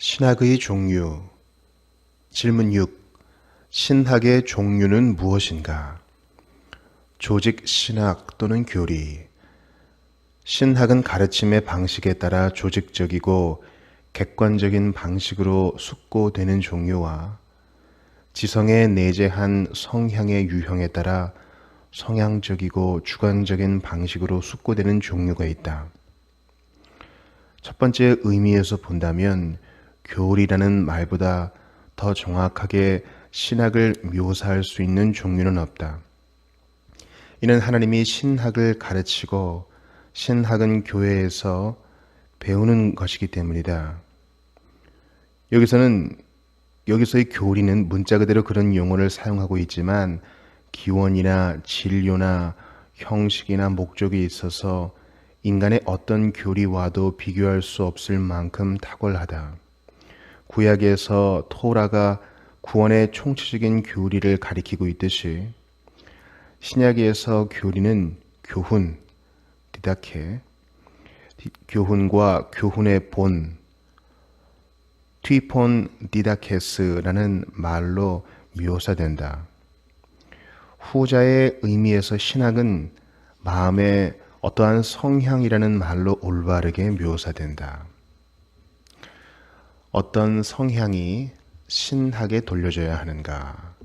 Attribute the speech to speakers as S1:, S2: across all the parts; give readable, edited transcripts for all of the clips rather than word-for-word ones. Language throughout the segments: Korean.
S1: 신학의 종류. 질문 6. 신학의 종류는 무엇인가? 조직 신학 또는 교리. 신학은 가르침의 방식에 따라 조직적이고 객관적인 방식으로 숙고되는 종류와 지성에 내재한 성향의 유형에 따라 성향적이고 주관적인 방식으로 숙고되는 종류가 있다. 첫 번째 의미에서 본다면 교리라는 말보다 더 정확하게 신학을 묘사할 수 있는 종류는 없다. 이는 하나님이 신학을 가르치고 신학은 교회에서 배우는 것이기 때문이다. 여기서의 교리는 문자 그대로 그런 용어를 사용하고 있지만 기원이나 진료나 형식이나 목적이 있어서 인간의 어떤 교리와도 비교할 수 없을 만큼 탁월하다. 구약에서 토라가 구원의 총체적인 교리를 가리키고 있듯이 신약에서 교리는 교훈, 디다케, 교훈과 교훈의 본, 튀폰 디다케스라는 말로 묘사된다. 후자의 의미에서 신학은 마음의 어떠한 성향이라는 말로 올바르게 묘사된다. 어떤 성향이 신학에 돌려져야 하는가?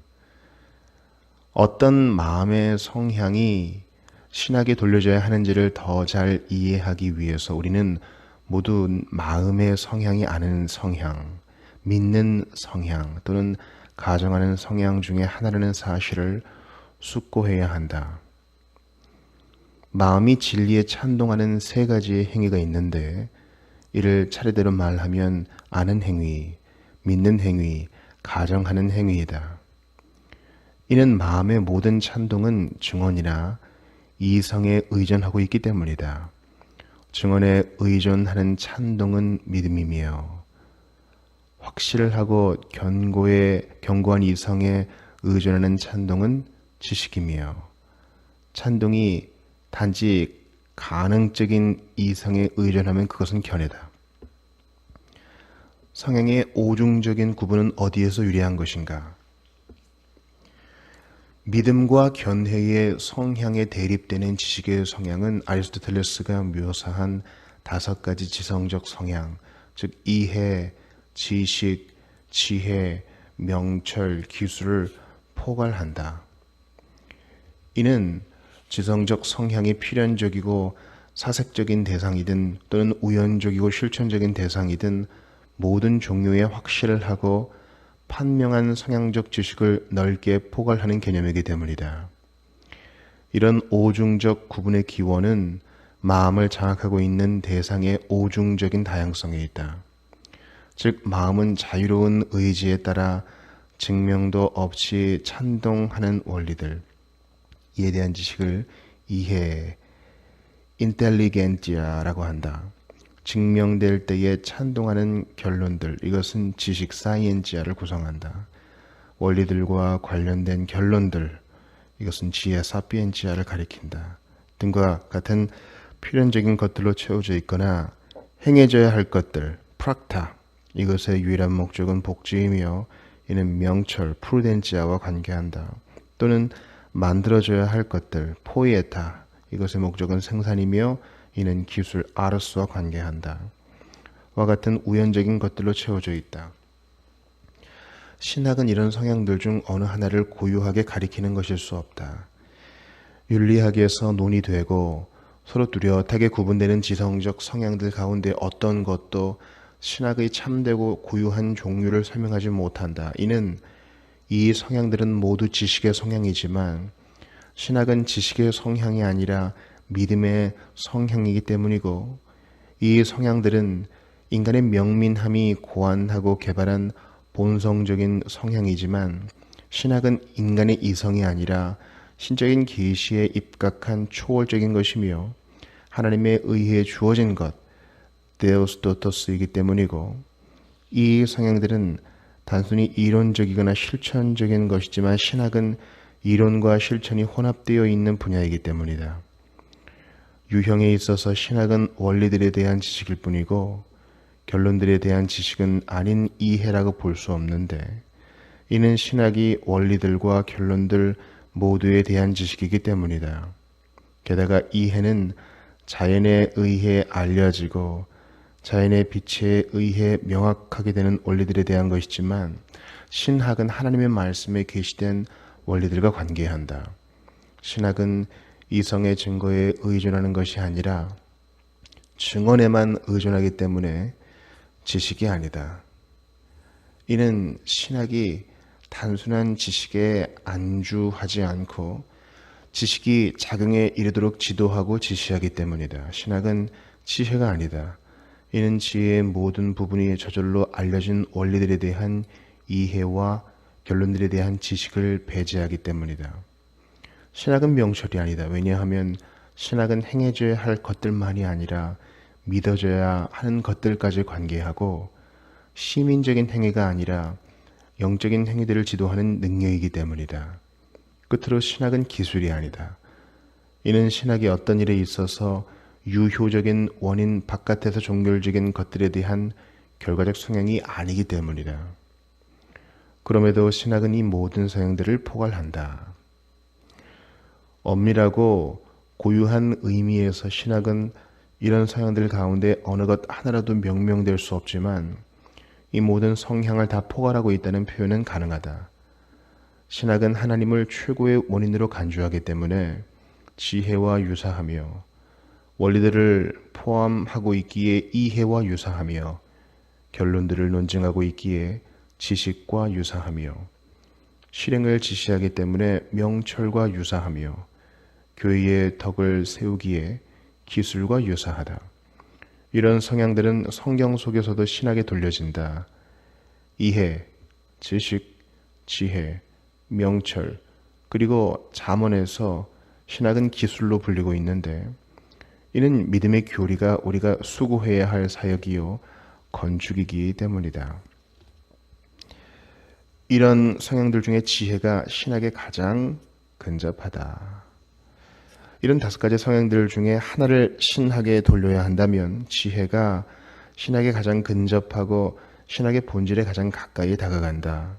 S1: 어떤 마음의 성향이 신학에 돌려져야 하는지를 더 잘 이해하기 위해서 우리는 모두 마음의 성향이 아는 성향, 믿는 성향 또는 가정하는 성향 중에 하나라는 사실을 숙고해야 한다. 마음이 진리에 찬동하는 세 가지의 행위가 있는데 이를 차례대로 말하면 아는 행위, 믿는 행위, 가정하는 행위이다. 이는 마음의 모든 찬동은 증언이나 이성에 의존하고 있기 때문이다. 증언에 의존하는 찬동은 믿음이며 확실하고 견고한 이성에 의존하는 찬동은 지식이며 찬동이 단지 가능적인 이성에 의존하면 그것은 견해다. 성향의 오중적인 구분은 어디에서 유래한 것인가? 믿음과 견해의 성향에 대립되는 지식의 성향은 아리스토텔레스가 묘사한 5가지 지성적 성향, 즉 이해, 지식, 지혜, 명철, 기술을 포괄한다. 이는 지성적 성향이 필연적이고 사색적인 대상이든 또는 우연적이고 실천적인 대상이든 모든 종류의 확실하고 판명한 성향적 지식을 넓게 포괄하는 개념이기 때문이다. 이런 오중적 구분의 기원은 마음을 장악하고 있는 대상의 오중적인 다양성에 있다. 즉 마음은 자유로운 의지에 따라 증명도 없이 찬동하는 원리들, 이에 대한 지식을 이해, 인텔리겐티아라고 한다. 증명될 때에 찬동하는 결론들, 이것은 지식 사이엔지아를 구성한다. 원리들과 관련된 결론들, 이것은 지혜 사피엔지아를 가리킨다. 등과 같은 필연적인 것들로 채워져 있거나 행해져야 할 것들, 프락타, 이것의 유일한 목적은 복지이며 이는 명철, 프루덴지아와 관계한다. 또는 만들어져야 할 것들, 포이에타, 이것의 목적은 생산이며 이는 기술, 아르스와 관계한다. 와 같은 우연적인 것들로 채워져 있다. 신학은 이런 성향들 중 어느 하나를 고유하게 가리키는 것일 수 없다. 윤리학에서 논의되고 서로 뚜렷하게 구분되는 지성적 성향들 가운데 어떤 것도 신학의 참되고 고유한 종류를 설명하지 못한다. 이는 이 성향들은 모두 지식의 성향이지만 신학은 지식의 성향이 아니라 믿음의 성향이기 때문이고 이 성향들은 인간의 명민함이 고안하고 개발한 본성적인 성향이지만 신학은 인간의 이성이 아니라 신적인 계시에 입각한 초월적인 것이며 하나님에 의해 주어진 것, 데우스 도토스이기 때문이고 이 성향들은 단순히 이론적이거나 실천적인 것이지만 신학은 이론과 실천이 혼합되어 있는 분야이기 때문이다. 유형에 있어서 신학은 원리들에 대한 지식일 뿐이고 결론들에 대한 지식은 아닌 이해라고 볼 수 없는데, 이는 신학이 원리들과 결론들 모두에 대한 지식이기 때문이다. 게다가 이해는 자연에 의해 알려지고 자연의 빛에 의해 명확하게 되는 원리들에 대한 것이지만, 신학은 하나님의 말씀에 계시된 원리들과 관계한다. 신학은 이성의 증거에 의존하는 것이 아니라 증언에만 의존하기 때문에 지식이 아니다. 이는 신학이 단순한 지식에 안주하지 않고 지식이 작용에 이르도록 지도하고 지시하기 때문이다. 신학은 지혜가 아니다. 이는 지혜의 모든 부분이 저절로 알려진 원리들에 대한 이해와 결론들에 대한 지식을 배제하기 때문이다. 신학은 명철이 아니다. 왜냐하면 신학은 행해져야 할 것들만이 아니라 믿어져야 하는 것들까지 관계하고 시민적인 행위가 아니라 영적인 행위들을 지도하는 능력이기 때문이다. 끝으로 신학은 기술이 아니다. 이는 신학이 어떤 일에 있어서 유효적인 원인 바깥에서 종결적인 것들에 대한 결과적 성향이 아니기 때문이다. 그럼에도 신학은 이 모든 성향들을 포괄한다. 엄밀하고 고유한 의미에서 신학은 이런 성향들 가운데 어느 것 하나라도 명명될 수 없지만, 이 모든 성향을 다 포괄하고 있다는 표현은 가능하다. 신학은 하나님을 최고의 원인으로 간주하기 때문에 지혜와 유사하며, 원리들을 포함하고 있기에 이해와 유사하며, 결론들을 논증하고 있기에 지식과 유사하며, 실행을 지시하기 때문에 명철과 유사하며, 교회의 덕을 세우기에 기술과 유사하다. 이런 성향들은 성경 속에서도 신학에 돌려진다. 이해, 지식, 지혜, 명철, 그리고 잠언에서 신학은 기술로 불리고 있는데, 이는 믿음의 교리가 우리가 수고해야 할 사역이요 건축이기 때문이다. 이런 성향들 중에 지혜가 신학에 가장 근접하다. 이런 5가지 성향들 중에 하나를 신학에 돌려야 한다면 지혜가 신학에 가장 근접하고 신학의 본질에 가장 가까이 다가간다.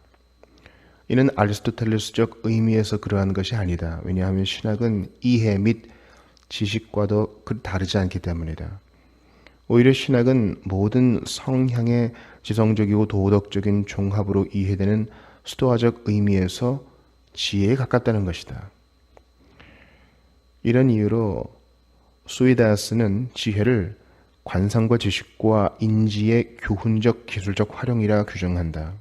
S1: 이는 아리스토텔레스적 의미에서 그러한 것이 아니다. 왜냐하면 신학은 이해 및 지식과도 다르지 않기 때문이다. 오히려 신학은 모든 성향의 지성적이고 도덕적인 종합으로 이해되는 스토아적 의미에서 지혜에 가깝다는 것이다. 이런 이유로 수이다스는 지혜를 관상과 지식과 인지의 교훈적 기술적 활용이라 규정한다.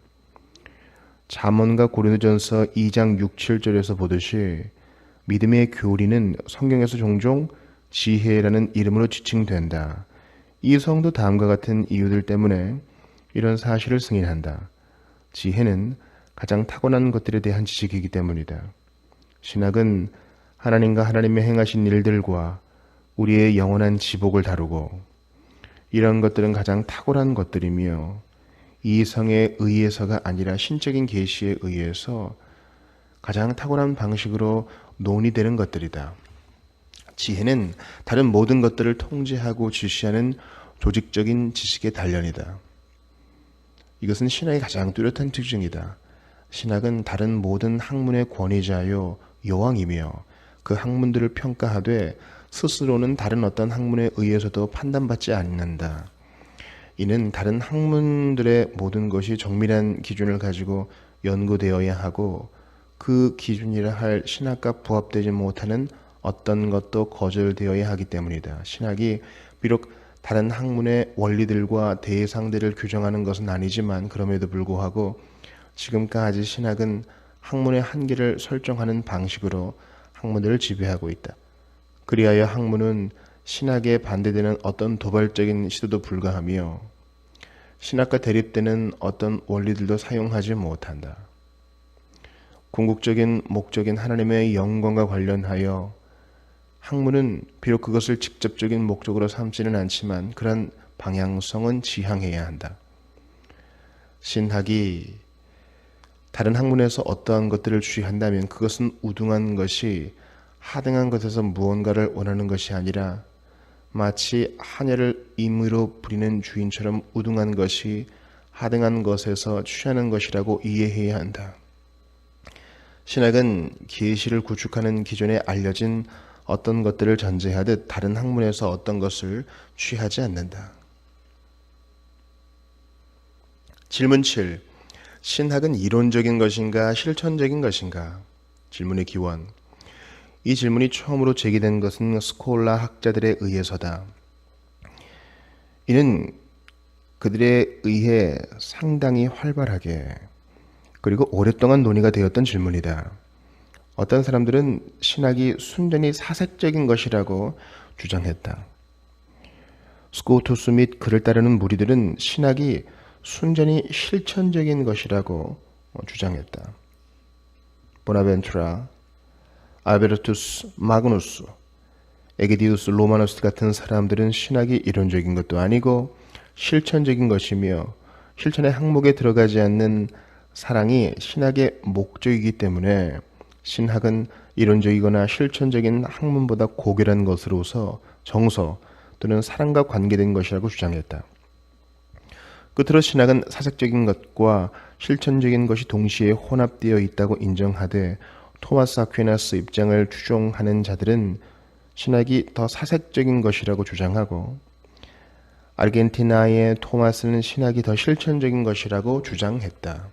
S1: 잠언과 고린도전서 2장 6, 7절에서 보듯이 믿음의 교리는 성경에서 종종 지혜라는 이름으로 지칭된다. 이 성도 다음과 같은 이유들 때문에 이런 사실을 승인한다. 지혜는 가장 타고난 것들에 대한 지식이기 때문이다. 신학은 하나님과 하나님의 행하신 일들과 우리의 영원한 지복을 다루고, 이런 것들은 가장 탁월한 것들이며 이성에 의해서가 아니라 신적인 계시에 의해서 가장 탁월한 방식으로 논의되는 것들이다. 지혜는 다른 모든 것들을 통제하고 지시하는 조직적인 지식의 단련이다. 이것은 신학의 가장 뚜렷한 특징이다. 신학은 다른 모든 학문의 권위자요 여왕이며, 그 학문들을 평가하되 스스로는 다른 어떤 학문에 의해서도 판단받지 않는다. 이는 다른 학문들의 모든 것이 정밀한 기준을 가지고 연구되어야 하고, 그 기준이라 할 신학과 부합되지 못하는 어떤 것도 거절되어야 하기 때문이다. 신학이 비록 다른 학문의 원리들과 대상들을 규정하는 것은 아니지만, 그럼에도 불구하고 지금까지 신학은 학문의 한계를 설정하는 방식으로 학문들을 지배하고 있다. 그리하여 학문은 신학에 반대되는 어떤 도발적인 시도도 불가하며 신학과 대립되는 어떤 원리들도 사용하지 못한다. 궁극적인 목적인 하나님의 영광과 관련하여 학문은 비록 그것을 직접적인 목적으로 삼지는 않지만 그런 방향성은 지향해야 한다. 신학이 다른 학문에서 어떠한 것들을 주의한다면 그것은 우등한 것이 하등한 것에서 무언가를 원하는 것이 아니라 마치 하늘을 임의로 부리는 주인처럼 우등한 것이 하등한 것에서 취하는 것이라고 이해해야 한다. 신학은 계시를 구축하는 기존에 알려진 어떤 것들을 전제하듯 다른 학문에서 어떤 것을 취하지 않는다. 질문 7. 신학은 이론적인 것인가 실천적인 것인가? 질문의 기원. 이 질문이 처음으로 제기된 것은 스콜라 학자들에 의해서다. 이는 그들에 의해 상당히 활발하게 그리고 오랫동안 논의가 되었던 질문이다. 어떤 사람들은 신학이 순전히 사색적인 것이라고 주장했다. 스코투스 및 그를 따르는 무리들은 신학이 순전히 실천적인 것이라고 주장했다. 보나벤투라, 알베르투스 마그누스, 에게디우스 로마누스 같은 사람들은 신학이 이론적인 것도 아니고 실천적인 것이며 실천의 항목에 들어가지 않는 사랑이 신학의 목적이기 때문에 신학은 이론적이거나 실천적인 학문보다 고결한 것으로서 정서 또는 사랑과 관계된 것이라고 주장했다. 끝으로 신학은 사색적인 것과 실천적인 것이 동시에 혼합되어 있다고 인정하되 토마스 아퀴나스 입장을 추종하는 자들은 신학이 더 사색적인 것이라고 주장하고 아르헨티나의 토마스는 신학이 더 실천적인 것이라고 주장했다.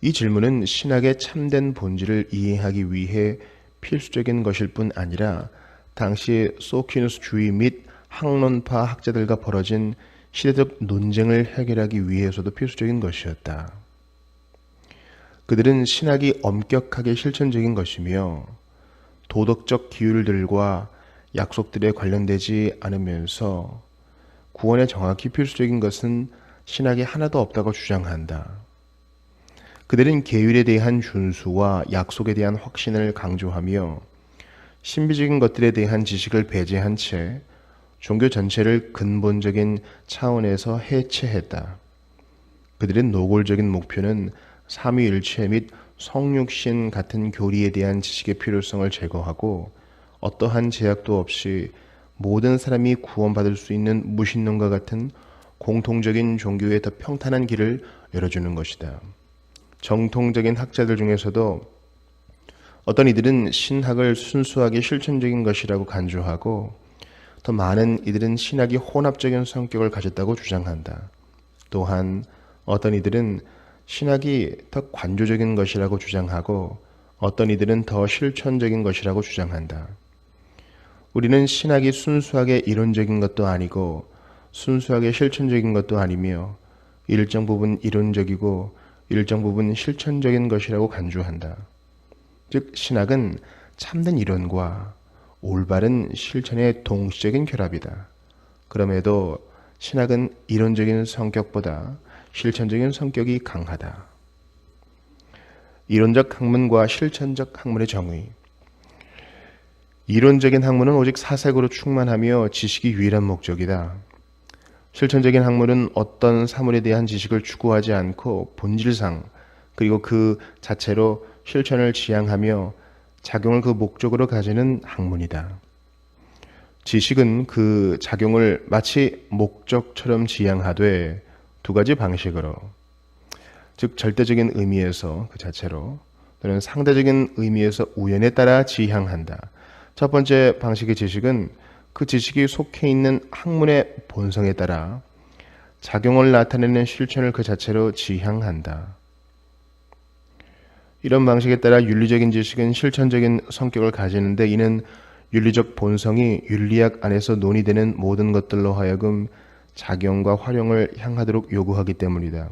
S1: 이 질문은 신학의 참된 본질을 이해하기 위해 필수적인 것일 뿐 아니라 당시 소퀴누스주의 및 학론파 학자들과 벌어진 시대적 논쟁을 해결하기 위해서도 필수적인 것이었다. 그들은 신학이 엄격하게 실천적인 것이며 도덕적 기율들과 약속들에 관련되지 않으면서 구원에 정확히 필수적인 것은 신학이 하나도 없다고 주장한다. 그들은 계율에 대한 준수와 약속에 대한 확신을 강조하며 신비적인 것들에 대한 지식을 배제한 채 종교 전체를 근본적인 차원에서 해체했다. 그들의 노골적인 목표는 삼위일체 및 성육신 같은 교리에 대한 지식의 필요성을 제거하고 어떠한 제약도 없이 모든 사람이 구원받을 수 있는 무신론과 같은 공통적인 종교에 더 평탄한 길을 열어주는 것이다. 정통적인 학자들 중에서도 어떤 이들은 신학을 순수하게 실천적인 것이라고 간주하고 더 많은 이들은 신학이 혼합적인 성격을 가졌다고 주장한다. 또한 어떤 이들은 신학이 더 관조적인 것이라고 주장하고 어떤 이들은 더 실천적인 것이라고 주장한다. 우리는 신학이 순수하게 이론적인 것도 아니고 순수하게 실천적인 것도 아니며 일정 부분 이론적이고 일정 부분 실천적인 것이라고 간주한다. 즉 신학은 참된 이론과 올바른 실천의 동시적인 결합이다. 그럼에도 신학은 이론적인 성격보다 실천적인 성격이 강하다. 이론적 학문과 실천적 학문의 정의. 이론적인 학문은 오직 사색으로 충만하며 지식이 유일한 목적이다. 실천적인 학문은 어떤 사물에 대한 지식을 추구하지 않고 본질상 그리고 그 자체로 실천을 지향하며 작용을 그 목적으로 가지는 학문이다. 지식은 그 작용을 마치 목적처럼 지향하되 두 가지 방식으로, 즉 절대적인 의미에서 그 자체로 또는 상대적인 의미에서 우연에 따라 지향한다. 첫 번째 방식의 지식은 그 지식이 속해 있는 학문의 본성에 따라 작용을 나타내는 실천을 그 자체로 지향한다. 이런 방식에 따라 윤리적인 지식은 실천적인 성격을 가지는데 이는 윤리적 본성이 윤리학 안에서 논의되는 모든 것들로 하여금 작용과 활용을 향하도록 요구하기 때문이다.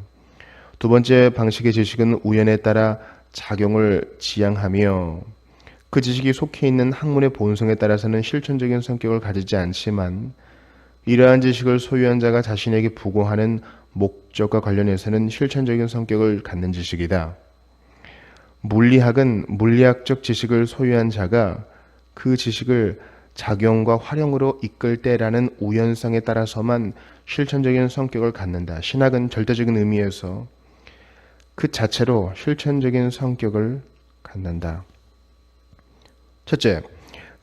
S1: 두 번째 방식의 지식은 우연에 따라 작용을 지향하며 그 지식이 속해 있는 학문의 본성에 따라서는 실천적인 성격을 가지지 않지만 이러한 지식을 소유한 자가 자신에게 부고하는 목적과 관련해서는 실천적인 성격을 갖는 지식이다. 물리학은 물리학적 지식을 소유한 자가 그 지식을 작용과 활용으로 이끌 때라는 우연성에 따라서만 실천적인 성격을 갖는다. 신학은 절대적인 의미에서 그 자체로 실천적인 성격을 갖는다. 첫째,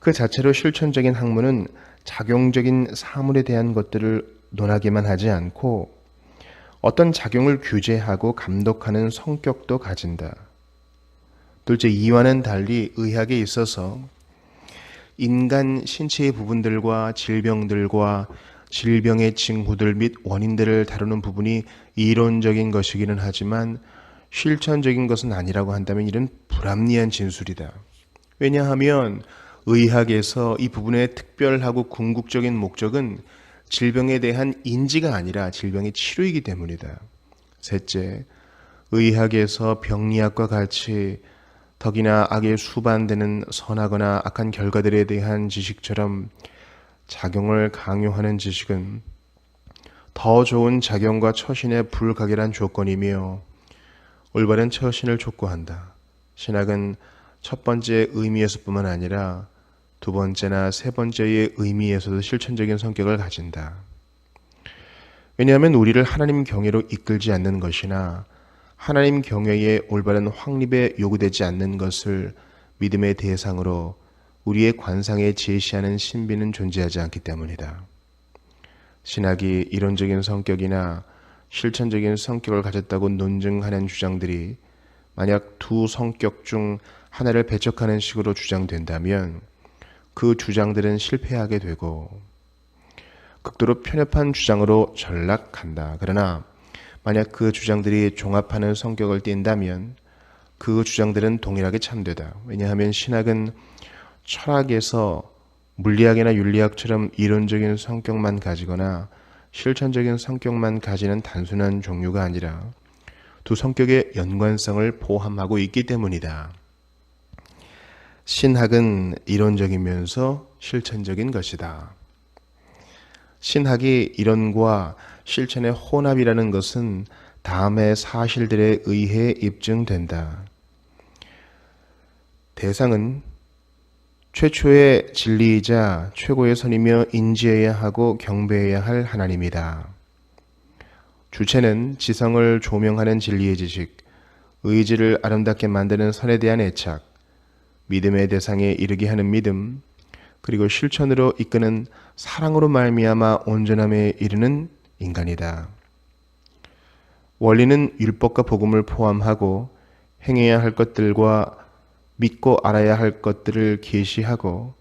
S1: 그 자체로 실천적인 학문은 작용적인 사물에 대한 것들을 논하기만 하지 않고 어떤 작용을 규제하고 감독하는 성격도 가진다. 둘째, 이와는 달리 의학에 있어서 인간 신체의 부분들과 질병들과 질병의 징후들 및 원인들을 다루는 부분이 이론적인 것이기는 하지만 실천적인 것은 아니라고 한다면 이런 불합리한 진술이다. 왜냐하면 의학에서 이 부분의 특별하고 궁극적인 목적은 질병에 대한 인지가 아니라 질병의 치료이기 때문이다. 셋째, 의학에서 병리학과 같이 덕이나 악에 수반되는 선하거나 악한 결과들에 대한 지식처럼 작용을 강요하는 지식은 더 좋은 작용과 처신의 불가결한 조건이며 올바른 처신을 촉구한다. 신학은 첫 번째 의미에서뿐만 아니라 두 번째나 세 번째의 의미에서도 실천적인 성격을 가진다. 왜냐하면 우리를 하나님 경외로 이끌지 않는 것이나 하나님 경외의 올바른 확립에 요구되지 않는 것을 믿음의 대상으로 우리의 관상에 제시하는 신비는 존재하지 않기 때문이다. 신학이 이론적인 성격이나 실천적인 성격을 가졌다고 논증하는 주장들이 만약 두 성격 중 하나를 배척하는 식으로 주장된다면 그 주장들은 실패하게 되고 극도로 편협한 주장으로 전락한다. 그러나 만약 그 주장들이 종합하는 성격을 띈다면 그 주장들은 동일하게 참되다. 왜냐하면 신학은 철학에서 물리학이나 윤리학처럼 이론적인 성격만 가지거나 실천적인 성격만 가지는 단순한 종류가 아니라 두 성격의 연관성을 포함하고 있기 때문이다. 신학은 이론적이면서 실천적인 것이다. 신학이 이론과 실천의 혼합이라는 것은 다음의 사실들에 의해 입증된다. 대상은 최초의 진리이자 최고의 선이며 인지해야 하고 경배해야 할 하나님이다. 주체는 지성을 조명하는 진리의 지식, 의지를 아름답게 만드는 선에 대한 애착, 믿음의 대상에 이르게 하는 믿음, 그리고 실천으로 이끄는 사랑으로 말미암아 온전함에 이르는 인간이다. 원리는 율법과 복음을 포함하고 행해야 할 것들과 믿고 알아야 할 것들을 계시하고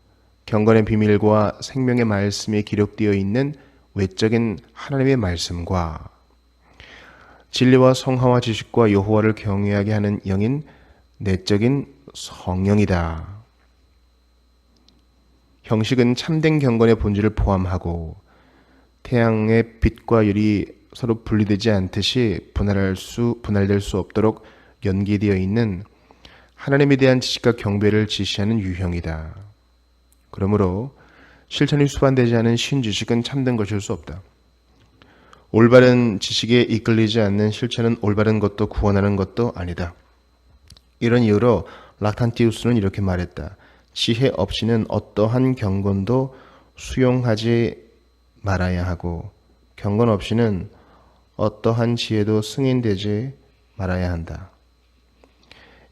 S1: 경건의 비밀과 생명의 말씀에 기록되어 있는 외적인 하나님의 말씀과 진리와 성화와 지식과 여호와를 경외하게 하는 영인 내적인 성령이다. 형식은 참된 경건의 본질을 포함하고 태양의 빛과 열이 서로 분리되지 않듯이 분할될 수 없도록 연계되어 있는 하나님에 대한 지식과 경배를 지시하는 유형이다. 그러므로 실천이 수반되지 않은 신지식은 참된 것일 수 없다. 올바른 지식에 이끌리지 않는 실천은 올바른 것도 구원하는 것도 아니다. 이런 이유로 락탄티우스는 이렇게 말했다. 지혜 없이는 어떠한 경건도 수용하지 말아야 하고 경건 없이는 어떠한 지혜도 승인되지 말아야 한다.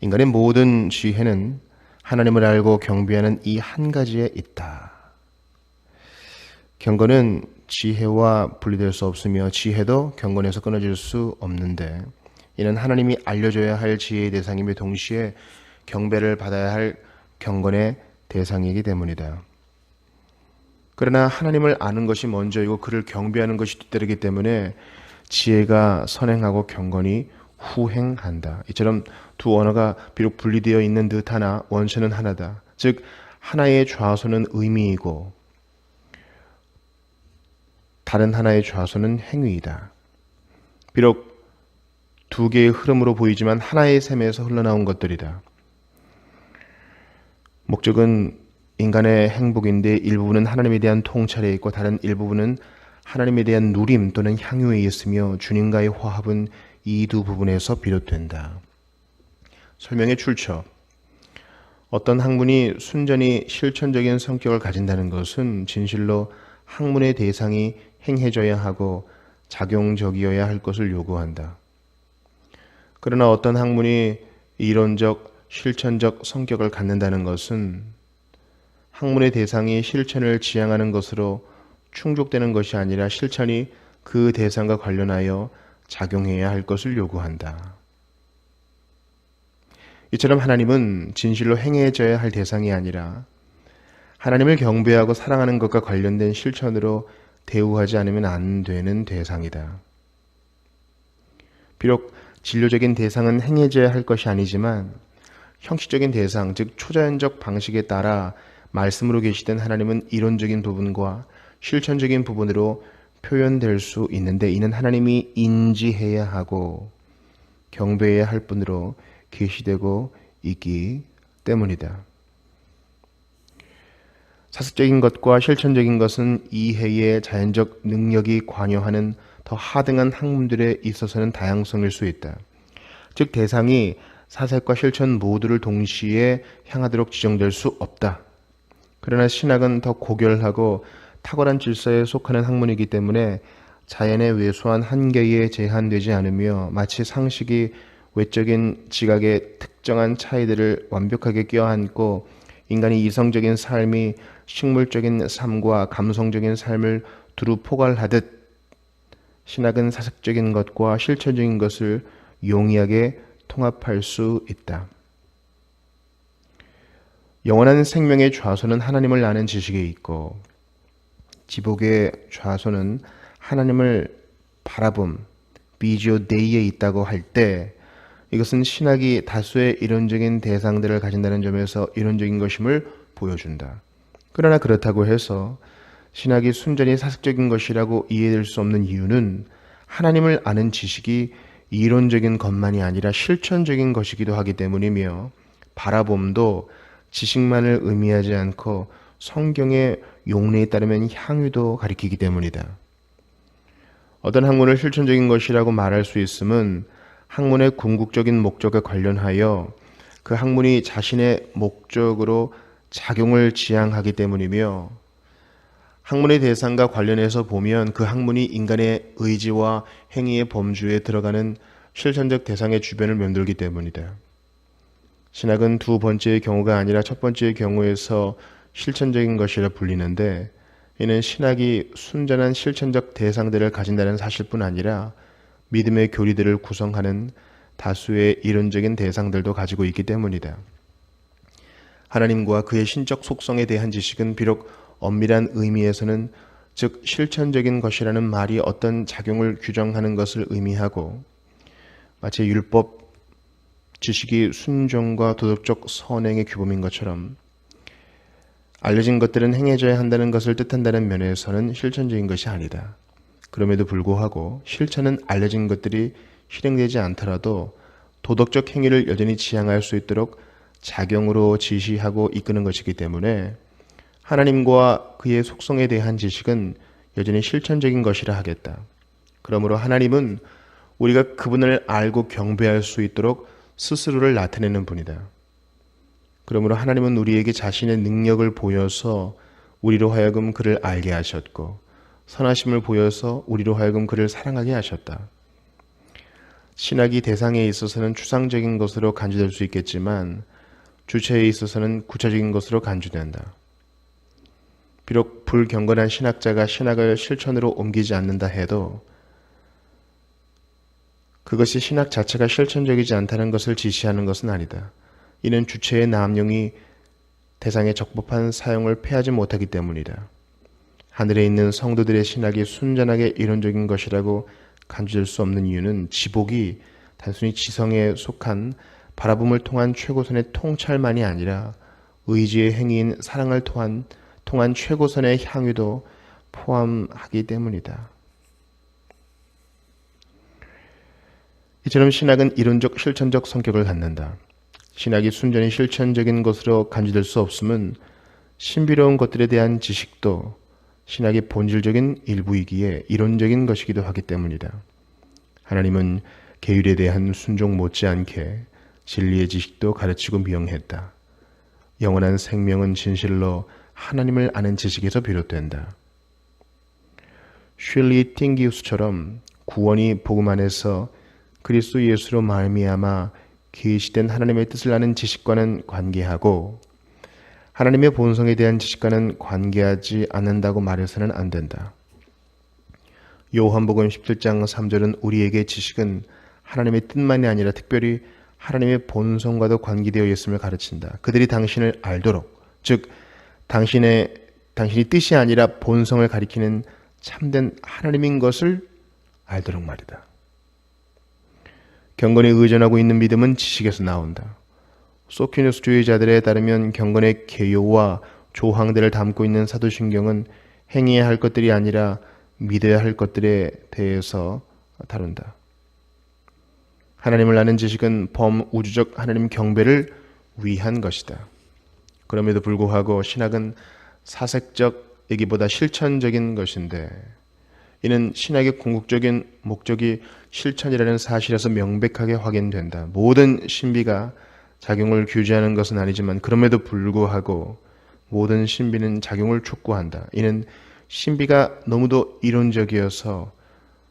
S1: 인간의 모든 지혜는 하나님을 알고 경배하는 이 한 가지에 있다. 경건은 지혜와 분리될 수 없으며 지혜도 경건에서 끊어질 수 없는데 이는 하나님이 알려줘야 할 지혜의 대상이며 동시에 경배를 받아야 할 경건의 대상이기 때문이다. 그러나 하나님을 아는 것이 먼저이고 그를 경배하는 것이 뒤따르기 때문에 지혜가 선행하고 경건이 후행한다. 이처럼 두 언어가 비록 분리되어 있는 듯하나 원체는 하나다. 즉 하나의 좌소는 의미이고 다른 하나의 좌소는 행위이다. 비록 두 개의 흐름으로 보이지만 하나의 셈에서 흘러나온 것들이다. 목적은 인간의 행복인데 일부분은 하나님에 대한 통찰에 있고 다른 일부분은 하나님에 대한 누림 또는 향유에 있으며 주님과의 화합은 이 두 부분에서 비롯된다. 설명의 출처. 어떤 학문이 순전히 실천적인 성격을 가진다는 것은 진실로 학문의 대상이 행해져야 하고 작용적이어야 할 것을 요구한다. 그러나 어떤 학문이 이론적, 실천적 성격을 갖는다는 것은 학문의 대상이 실천을 지향하는 것으로 충족되는 것이 아니라 실천이 그 대상과 관련하여 작용해야 할 것을 요구한다. 이처럼 하나님은 진실로 행해져야 할 대상이 아니라 하나님을 경배하고 사랑하는 것과 관련된 실천으로 대우하지 않으면 안 되는 대상이다. 비록 진료적인 대상은 행해져야 할 것이 아니지만 형식적인 대상, 즉 초자연적 방식에 따라 말씀으로 계시된 하나님은 이론적인 부분과 실천적인 부분으로 표현될 수 있는데 이는 하나님이 인지해야 하고 경배해야 할 분으로 계시되고 있기 때문이다. 사실적인 것과 실천적인 것은 이해의 자연적 능력이 관여하는 더 하등한 학문들에 있어서는 다양성일 수 있다. 즉 대상이 사색과 실천 모두를 동시에 향하도록 지정될 수 없다. 그러나 신학은 더 고결하고 탁월한 질서에 속하는 학문이기 때문에 자연의 왜소한 한계에 제한되지 않으며 마치 상식이 외적인 지각의 특정한 차이들을 완벽하게 껴안고 인간이 이성적인 삶이 식물적인 삶과 감성적인 삶을 두루 포괄하듯 신학은 사색적인 것과 실천적인 것을 용이하게 통합할 수 있다. 영원한 생명의 좌소는 하나님을 아는 지식에 있고 지복의 좌소는 하나님을 바라봄, 비지오 데이에 있다고 할 때 이것은 신학이 다수의 이론적인 대상들을 가진다는 점에서 이론적인 것임을 보여준다. 그러나 그렇다고 해서 신학이 순전히 사색적인 것이라고 이해될 수 없는 이유는 하나님을 아는 지식이 이론적인 것만이 아니라 실천적인 것이기도 하기 때문이며 바라봄도 지식만을 의미하지 않고 성경의 용례에 따르면 향유도 가리키기 때문이다. 어떤 학문을 실천적인 것이라고 말할 수 있음은 학문의 궁극적인 목적에 관련하여 그 학문이 자신의 목적으로 작용을 지향하기 때문이며 학문의 대상과 관련해서 보면 그 학문이 인간의 의지와 행위의 범주에 들어가는 실천적 대상의 주변을 맴돌기 때문이다. 신학은 두 번째의 경우가 아니라 첫 번째의 경우에서 실천적인 것이라 불리는데 이는 신학이 순전한 실천적 대상들을 가진다는 사실뿐 아니라 믿음의 교리들을 구성하는 다수의 이론적인 대상들도 가지고 있기 때문이다. 하나님과 그의 신적 속성에 대한 지식은 비록 엄밀한 의미에서는 즉 실천적인 것이라는 말이 어떤 작용을 규정하는 것을 의미하고 마치 율법 지식이 순종과 도덕적 선행의 규범인 것처럼 알려진 것들은 행해져야 한다는 것을 뜻한다는 면에서는 실천적인 것이 아니다. 그럼에도 불구하고 실천은 알려진 것들이 실행되지 않더라도 도덕적 행위를 여전히 지향할 수 있도록 작용으로 지시하고 이끄는 것이기 때문에 하나님과 그의 속성에 대한 지식은 여전히 실천적인 것이라 하겠다. 그러므로 하나님은 우리가 그분을 알고 경배할 수 있도록 스스로를 나타내는 분이다. 그러므로 하나님은 우리에게 자신의 능력을 보여서 우리로 하여금 그를 알게 하셨고 선하심을 보여서 우리로 하여금 그를 사랑하게 하셨다. 신학이 대상에 있어서는 추상적인 것으로 간주될 수 있겠지만 주체에 있어서는 구체적인 것으로 간주된다. 비록 불경건한 신학자가 신학을 실천으로 옮기지 않는다 해도 그것이 신학 자체가 실천적이지 않다는 것을 지시하는 것은 아니다. 이는 주체의 남용이 대상의 적법한 사용을 폐하지 못하기 때문이다. 하늘에 있는 성도들의 신학이 순전하게 이론적인 것이라고 간주될 수 없는 이유는 지복이 단순히 지성에 속한 바라봄을 통한 최고선의 통찰만이 아니라 의지의 행위인 사랑을 통한 최고선의 향유도 포함하기 때문이다. 이처럼 신학은 이론적 실천적 성격을 갖는다. 신학이 순전히 실천적인 것으로 간주될 수 없음은 신비로운 것들에 대한 지식도 신학의 본질적인 일부이기에 이론적인 것이기도 하기 때문이다. 하나님은 계율에 대한 순종 못지않게 진리의 지식도 가르치고 미용했다. 영원한 생명은 진실로 하나님을 아는 지식에서 비롯된다. 슐리 팅기우스처럼 구원이 복음 안에서 그리스도 예수로 말미암아 계시된 하나님의 뜻을 아는 지식과는 관계하고 하나님의 본성에 대한 지식과는 관계하지 않는다고 말해서는 안 된다. 요한복음 17장 3절은 우리에게 지식은 하나님의 뜻만이 아니라 특별히 하나님의 본성과도 관계되어 있음을 가르친다. 그들이 당신을 알도록, 즉 당신이 뜻이 아니라 본성을 가리키는 참된 하나님인 것을 알도록 말이다. 경건에 의존하고 있는 믿음은 지식에서 나온다. 소퀴누스주의자들에 따르면 경건의 개요와 조항들을 담고 있는 사도신경은 행해야 할 것들이 아니라 믿어야 할 것들에 대해서 다룬다. 하나님을 아는 지식은 범우주적 하나님 경배를 위한 것이다. 그럼에도 불구하고 신학은 사색적이기보다 실천적인 것인데, 이는 신학의 궁극적인 목적이 실천이라는 사실에서 명백하게 확인된다. 모든 신비가 작용을 규제하는 것은 아니지만 그럼에도 불구하고 모든 신비는 작용을 촉구한다. 이는 신비가 너무도 이론적이어서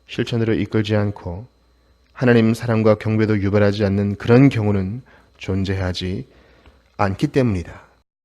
S1: 실천으로 이끌지 않고 하나님 사랑과 경배도 유발하지 않는 그런 경우는 존재하지 않기 때문이다.